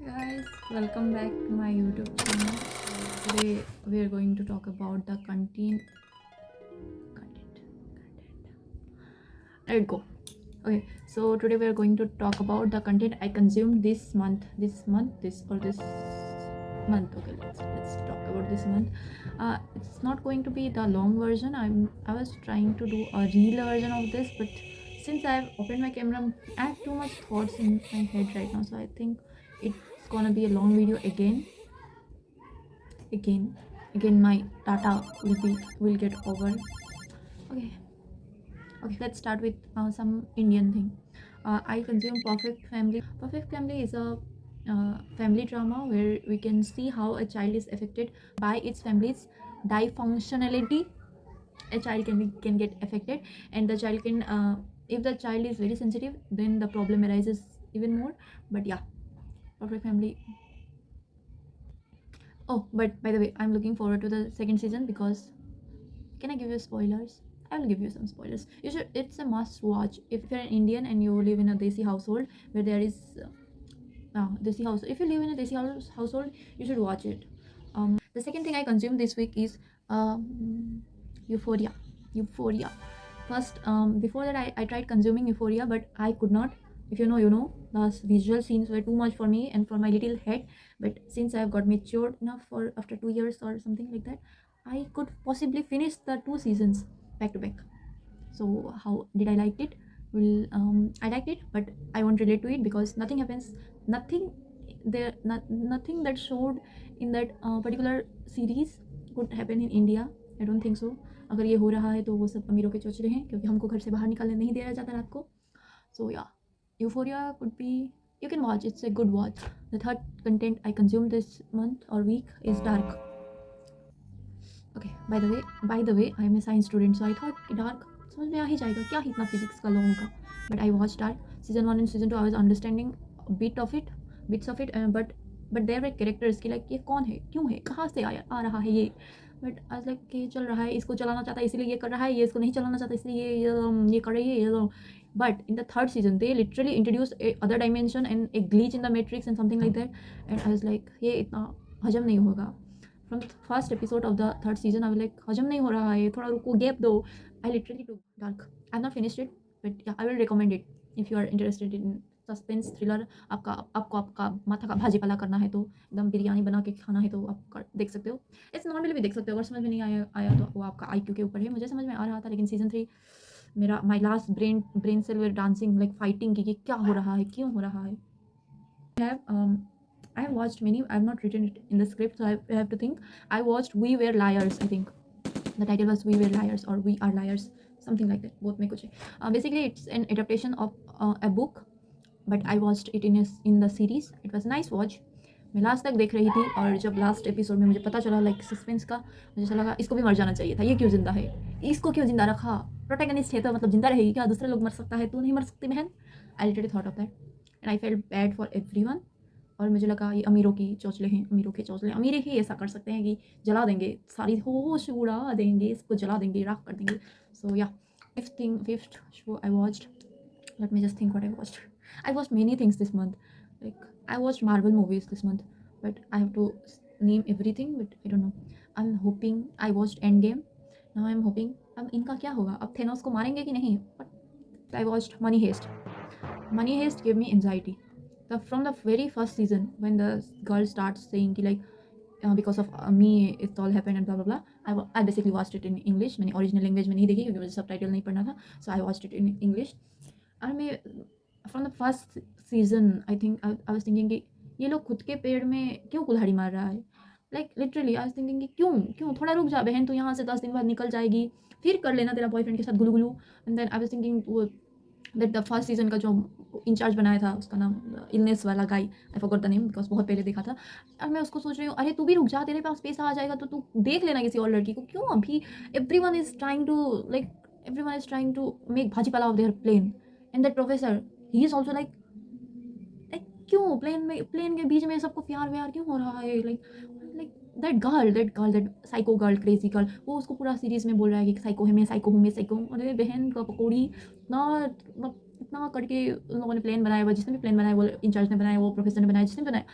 Guys, welcome back to my YouTube channel. Today we are going to talk about the content. Let it go. Okay, so today we are going to talk about the content I consumed this month. This month. Okay, let's talk about this month. It's not going to be the long version. I was trying to do a real version of this, but since I've opened my camera, I have too much thoughts in my head right now, so I think it's gonna be a long video again my data will get over. Okay, let's start with some Indian thing. I consume Perfect Family is a family drama where we can see how a child is affected by its family's dysfunctionality. A child can get affected, and the child can if the child is very sensitive, then the problem arises even more. But yeah, Perfect Family. Oh, but by the way, I'm looking forward to the second season because can I give you spoilers? I will give you some spoilers. You should. It's a must watch if you're an Indian and you live in a desi household where there is desi house. If you live in a household, you should watch it. The second thing I consumed this week is Euphoria. Euphoria. First, before that, I tried consuming Euphoria, but I could not. If you know, you know. The visual scenes were too much for me and for my little head. But since I have got matured enough for after 2 years or something like that, I could possibly finish the 2 seasons back to back. So how did I like it? Well, I liked it, but I won't relate to it because nothing happens. Nothing that showed in that particular series could happen in India. I don't think so. अगर ये हो रहा है तो वो सब अमीरों के चौचले हैं क्योंकि हमको घर से बाहर निकलने नहीं दिया जाता रात को. So yeah, Euphoria could be, you can watch. It's a good watch. The third content I consumed this month or week is Dark. Okay, by the way, I am a science student, so I thought कि Dark समझ में आ ही जाएगा, क्या ही इतना physics का law होगा. But I watched Dark season 1 and season 2. I was understanding a bits of it, but there were characters कि like ये कौन है, क्यों है, कहाँ से आ रहा है ये. बट आज लाइक कि चल रहा है, इसको चलाना चाहता है इसलिए ये कर रहा है, ये इसको नहीं चलाना चाहता इसलिए ये कर रही है. But in the third season, they literally introduced a other dimension and a glitch in the matrix and something like that. And I was like, ये इतना हजम नहीं होगा. From the first episode of the third season, I was like, हजम नहीं हो रहा है, थोड़ा रुको, गैप दो. I literally took Dark. I have not finished it, but yeah, I will recommend it if you are interested in suspense thriller. आपका माथा का भाजी पाला करना है तो एकदम बिरयानी बना के खाना है तो आप देख सकते हो. इट्स नॉर्मली भी देख सकते हो. अगर समझ में नहीं आया तो वो आपका IQ के ऊपर है. मुझे समझ में आ रहा था, लेकिन सीजन 3 मेरा my last brain cell were dancing like fighting कि क्या हो रहा है, क्यों हो रहा है. I have watched many. I have not written it in the script, so I have to think. I watched We Were Liars. I think the title was We Were Liars or We Are Liars, something like that. Both में कुछ है. Basically, it's an adaptation of a book, but I watched it in the series. It was a nice watch. मैं last तक देख रही थी और जब लास्ट एपिसोड में मुझे पता चला लाइक सस्पेंस का, मुझे ऐसा लगा इसको भी मर जाना चाहिए था. ये क्यों जिंदा है, इसको क्यों जिंदा रखा. प्रोटैगनिस्ट है तो मतलब जिंदा रहेगी क्या, दूसरे लोग मर सकता है, तू नहीं मर सकती बहन. I literally thought of that and I felt bad for everyone. और मुझे लगा ये अमीरों की चौचले हैं, अमीर ही ऐसा कर सकते हैं कि जला देंगे, सारी होश उड़ा देंगे, इसको जला देंगे, राख कर देंगे. सो या fifth show I watched. Let me just think what I watched many things this month. Like I watched Marvel movies this month, but I have to name everything. But I don't know. I'm hoping I watched Endgame. Now I'm hoping अब इनका क्या होगा, अब Thanos को मारेंगे कि नहीं. But I watched Money Heist. Money Heist gave me anxiety. From the very first season, when the girl starts saying कि like because of me it all happened and blah blah blah. I basically watched it in English. मैंने original language में नहीं देखी क्योंकि मुझे subtitle नहीं पढ़ना था. So I watched it in English. और मैं from the first season I was thinking कि ये लोग खुद के पेड़ में क्यों कुल्हाड़ी मार रहा है. Like literally I was thinking कि क्यों थोड़ा रुक जा बहन, तो यहाँ से 10 दिन बाद निकल जाएगी, फिर कर लेना तेरा बॉयफ्रेंड के साथ गुलू गुलू. And then I was thinking that the first season का जो इंचार्ज बनाया था उसका नाम इलनेस वाला गाई, I forgot the name because बहुत पहले देखा था. और मैं उसको सोच रही हूँ अरे तू भी रुक जा, तेरे पास पैसा आ जाएगा तो तू देख लेना किसी और लड़की को. क्यों अभी everyone is trying to make भाजी पाला of their plan. And that professor he is also like क्यों प्लेन के बीच में सबको प्यार व्यार क्यों हो रहा है. Like that psycho girl, crazy girl, वो उसको पूरा सीरीज में बोल रहा है कि साइको है, मैं साइको हूँ. अरे बहन का पकौड़ी, इतना करके उन लोगों ने प्लान बनाया हुआ, जिसने भी प्लान बनाया, वो इंचार्ज ने बनाया, वो प्रोफेसर ने बनाया, जिसने बनाया,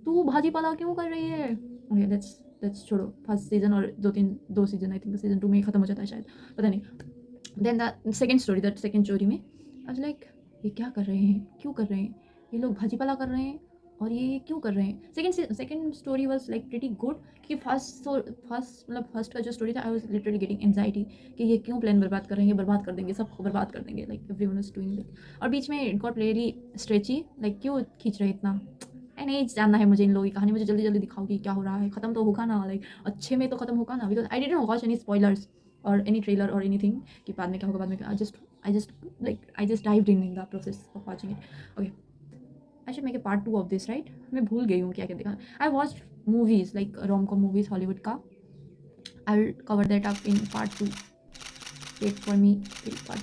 तू भाजी पाला क्यों कर रही है? ओके, दैट्स छोड़ो, फर्स्ट सीजन और 2 सीजन आई थिंक सीजन 2 में ही खत्म हो जाता है शायद, पता नहीं। देन द सेकेंड स्टोरी में आई वाज लाइक, ये क्या कर रहे हैं, क्यों कर रहे हैं ये लोग? भाजीपाला कर रहे हैं और ये क्यों कर रहे हैं? Second story was like pretty good, कि फर्स्ट का जो स्टोरी था, I was literally getting anxiety कि ये क्यों प्लान बर्बाद कर रहे हैं, बर्बाद कर देंगे, सबको बर्बाद कर देंगे, like everyone is doing that. और बीच में it got really stretchy, like क्यों खींच रहे इतना? नहीं जानना है मुझे इन लोगों की कहानी, मुझे जल्दी जल्दी दिखाओ कि क्या हो रहा है, खत्म तो होगा ना, लाइक अच्छे में तो खत्म होगा ना, because I didn't watch any spoilers और एनी ट्रेलर और एनीथिंग कि बाद में क्या होगा, बाद में क्या। I just dived in the process of watching it. Okay, I should make a part 2 of this, right? मैं भूल गई हूँ क्या क्या देखा। I watch movies like rom-com movies Hollywood का, I will cover that up in part 2। Wait for me, part